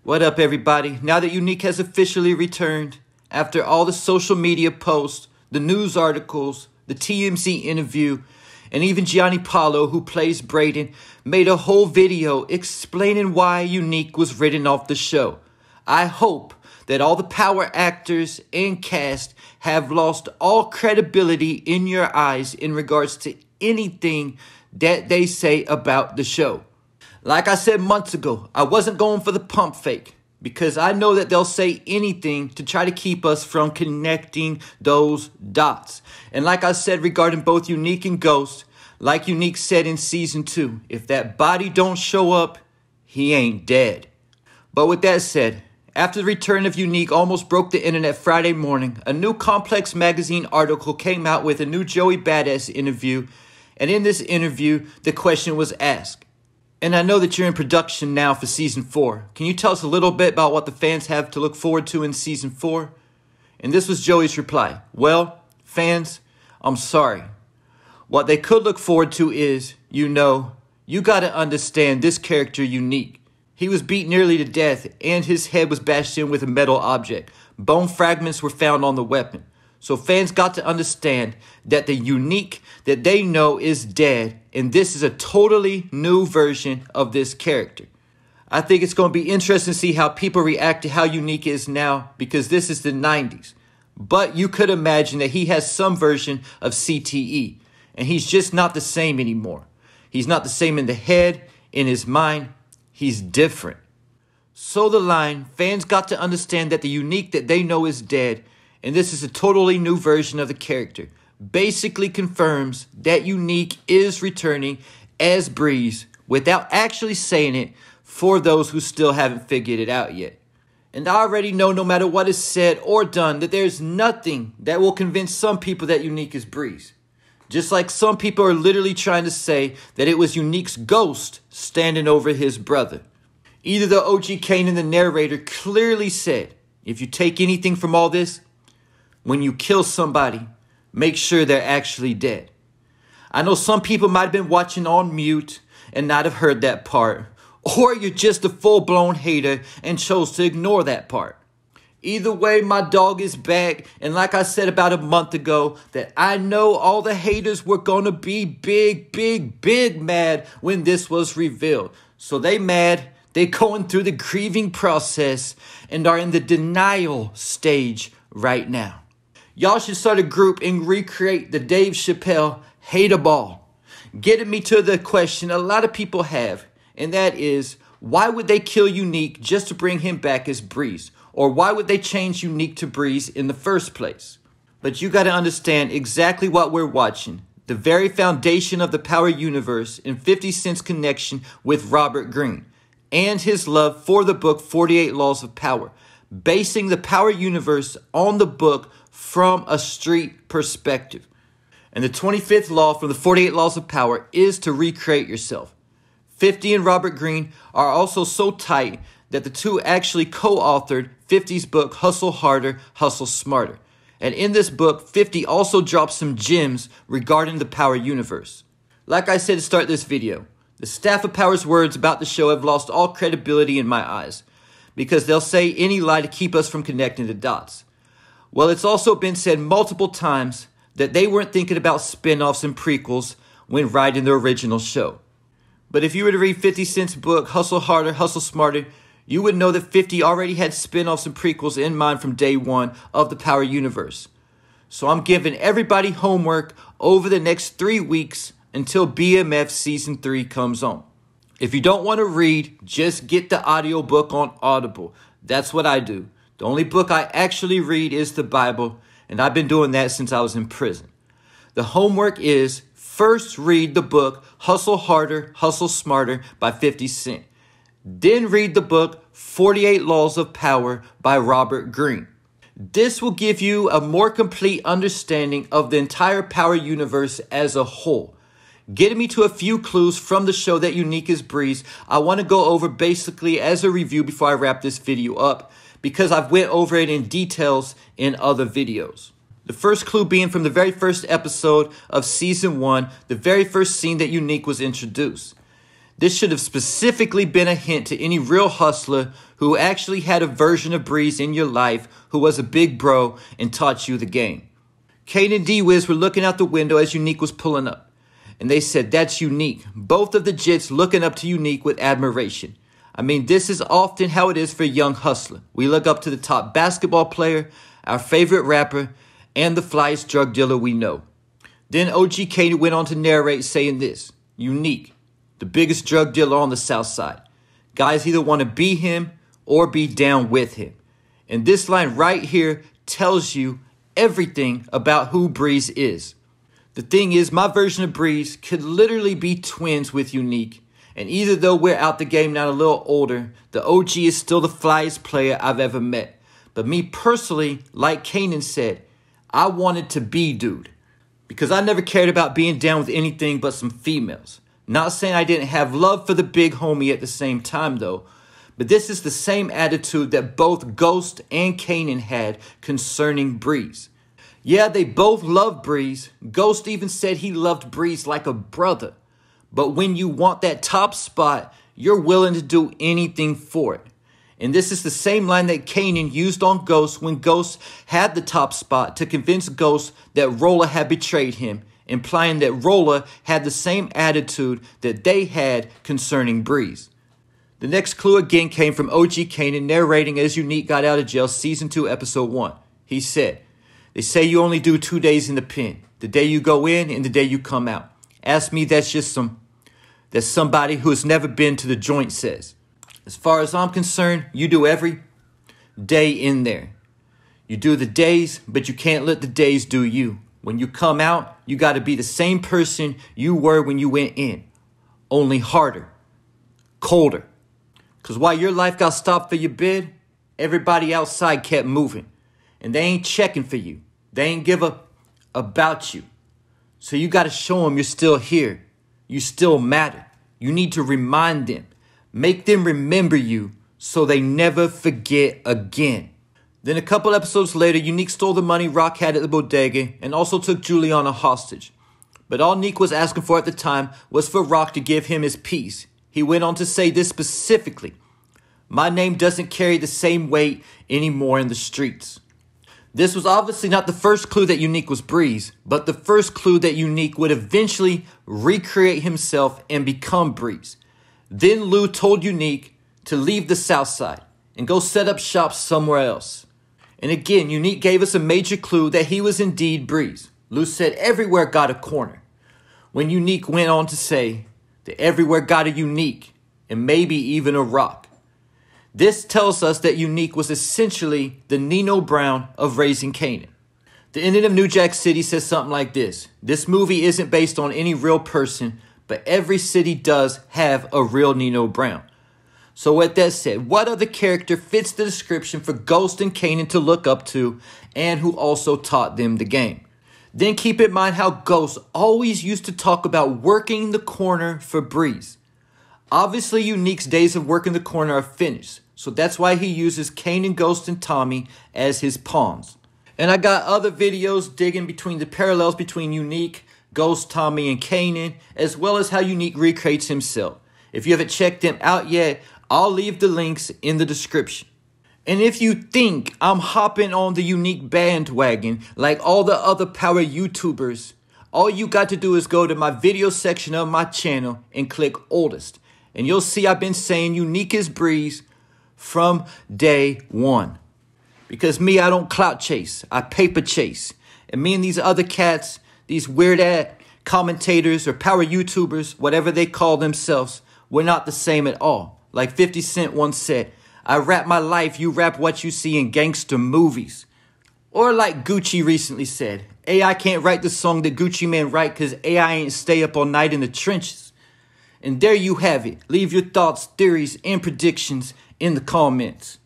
What up, everybody? Now that Unique has officially returned, after all the social media posts, the news articles, the TMZ interview, and even Gianni Paulo, who plays Brayden, made a whole video explaining why Unique was written off the show. I hope that all the power actors and cast have lost all credibility in your eyes in regards to anything that they say about the show. Like I said months ago, I wasn't going for the pump fake because I know that they'll say anything to try to keep us from connecting those dots. And like I said regarding both Unique and Ghost, like Unique said in Season 2, if that body don't show up, he ain't dead. But with that said, after the return of Unique almost broke the internet Friday morning, a new Complex magazine article came out with a new Joey Badass interview. And in this interview, the question was asked, and I know that you're in production now for Season 4. Can you tell us a little bit about what the fans have to look forward to in Season 4? And this was Joey's reply. Well, fans, I'm sorry. What they could look forward to is, you gotta understand this character Unique. He was beat nearly to death and his head was bashed in with a metal object. Bone fragments were found on the weapon. So fans got to understand that the Unique that they know is dead, and this is a totally new version of this character. I think it's going to be interesting to see how people react to how Unique is now, because this is the 90s. But you could imagine that he has some version of CTE, and he's just not the same anymore. He's not the same in the head, in his mind. He's different. So the line, fans got to understand that the Unique that they know is dead, and this is a totally new version of the character, basically confirms that Unique is returning as Breeze without actually saying it for those who still haven't figured it out yet. And I already know no matter what is said or done that there's nothing that will convince some people that Unique is Breeze. Just like some people are literally trying to say that it was Unique's ghost standing over his brother. Either the OG Kanan, the narrator, clearly said, if you take anything from all this, when you kill somebody, make sure they're actually dead. I know some people might have been watching on mute and not have heard that part. Or you're just a full-blown hater and chose to ignore that part. Either way, my dog is back. And like I said about a month ago, that I know all the haters were going to be big mad when this was revealed. So they mad. They're going through the grieving process and are in the denial stage right now. Y'all should start a group and recreate the Dave Chappelle Hate a Ball. Getting me to the question a lot of people have, and that is, why would they kill Unique just to bring him back as Breeze? Or why would they change Unique to Breeze in the first place? But you got to understand exactly what we're watching. The very foundation of the Power Universe and 50 Cent's connection with Robert Greene. And his love for the book 48 Laws of Power. Basing the Power Universe on the book from a street perspective. And the 25th law from the 48 Laws of Power is to recreate yourself. 50 and Robert Greene are also so tight that the two actually co-authored 50's book Hustle Harder, Hustle Smarter. And in this book, 50 also drops some gems regarding the Power Universe. Like I said to start this video, the staff of Power's words about the show have lost all credibility in my eyes, because they'll say any lie to keep us from connecting the dots. Well, it's also been said multiple times that they weren't thinking about spin-offs and prequels when writing the original show. But if you were to read 50 Cent's book, Hustle Harder, Hustle Smarter, you would know that 50 already had spin-offs and prequels in mind from day one of the Power Universe. So I'm giving everybody homework over the next 3 weeks until BMF Season 3 comes on. If you don't want to read, just get the audiobook on Audible. That's what I do. The only book I actually read is the Bible, and I've been doing that since I was in prison. The homework is first read the book Hustle Harder, Hustle Smarter by 50 Cent. Then read the book 48 Laws of Power by Robert Greene. This will give you a more complete understanding of the entire Power Universe as a whole. Getting me to a few clues from the show that Unique is Breeze, I want to go over basically as a review before I wrap this video up, because I've went over it in details in other videos. The first clue being from the very first episode of Season 1, the very first scene that Unique was introduced. This should have specifically been a hint to any real hustler who actually had a version of Breeze in your life who was a big bro and taught you the game. Kane and D-Wiz were looking out the window as Unique was pulling up. And they said, "That's Unique." Both of the Jits looking up to Unique with admiration. I mean, this is often how it is for a young hustler. We look up to the top basketball player, our favorite rapper, and the flyest drug dealer we know. Then OG Kanan went on to narrate saying this: Unique, the biggest drug dealer on the South Side. Guys either want to be him or be down with him. And this line right here tells you everything about who Breeze is. The thing is, my version of Breeze could literally be twins with Unique. And either though we're out the game now a little older, the OG is still the flyest player I've ever met. But me personally, like Kanan said, I wanted to be dude. Because I never cared about being down with anything but some females. Not saying I didn't have love for the big homie at the same time though. But this is the same attitude that both Ghost and Kanan had concerning Breeze. Yeah, they both loved Breeze. Ghost even said he loved Breeze like a brother. But when you want that top spot, you're willing to do anything for it. And this is the same line that Kanan used on Ghost when Ghost had the top spot to convince Ghost that Roller had betrayed him, implying that Roller had the same attitude that they had concerning Breeze. The next clue again came from OG Kanan narrating as Unique got out of jail Season 2, Episode 1. He said, "They say you only do 2 days in the pen. The day you go in and the day you come out. Ask me, that's somebody who has never been to the joint says. As far as I'm concerned, you do every day in there. You do the days, but you can't let the days do you. When you come out, you got to be the same person you were when you went in. Only harder. Colder. Because while your life got stopped for your bid, everybody outside kept moving. And they ain't checking for you. They ain't give up about you. So you got to show them you're still here. You still matter. You need to remind them. Make them remember you so they never forget again." Then a couple episodes later, Unique stole the money Rock had at the bodega and also took Juliana hostage. But all Neek was asking for at the time was for Rock to give him his piece. He went on to say this specifically: "My name doesn't carry the same weight anymore in the streets." This was obviously not the first clue that Unique was Breeze, but the first clue that Unique would eventually recreate himself and become Breeze. Then Lou told Unique to leave the South Side and go set up shop somewhere else. And again, Unique gave us a major clue that he was indeed Breeze. Lou said everywhere got a corner. When Unique went on to say that everywhere got a Unique and maybe even a Rock. This tells us that Unique was essentially the Nino Brown of Raising Kanan. The ending of New Jack City says something like this: "This movie isn't based on any real person, but every city does have a real Nino Brown." So with that said, what other character fits the description for Ghost and Kanan to look up to and who also taught them the game? Then keep in mind how Ghost always used to talk about working the corner for Breeze. Obviously, Unique's days of working the corner are finished, so that's why he uses Kanan, Ghost, and Tommy as his pawns. And I got other videos digging between the parallels between Unique, Ghost, Tommy, and Kanan, as well as how Unique recreates himself. If you haven't checked them out yet, I'll leave the links in the description. And if you think I'm hopping on the Unique bandwagon like all the other power YouTubers, all you got to do is go to my video section of my channel and click oldest. And you'll see I've been saying Unique is Breeze from day one. Because me, I don't clout chase. I paper chase. And me and these other cats, these weird-ass commentators or power YouTubers, whatever they call themselves, we're not the same at all. Like 50 Cent once said, "I rap my life, you rap what you see in gangster movies." Or like Gucci recently said, AI can't write the song that Gucci Man write because AI ain't stay up all night in the trenches. And there you have it. Leave your thoughts, theories, and predictions in the comments.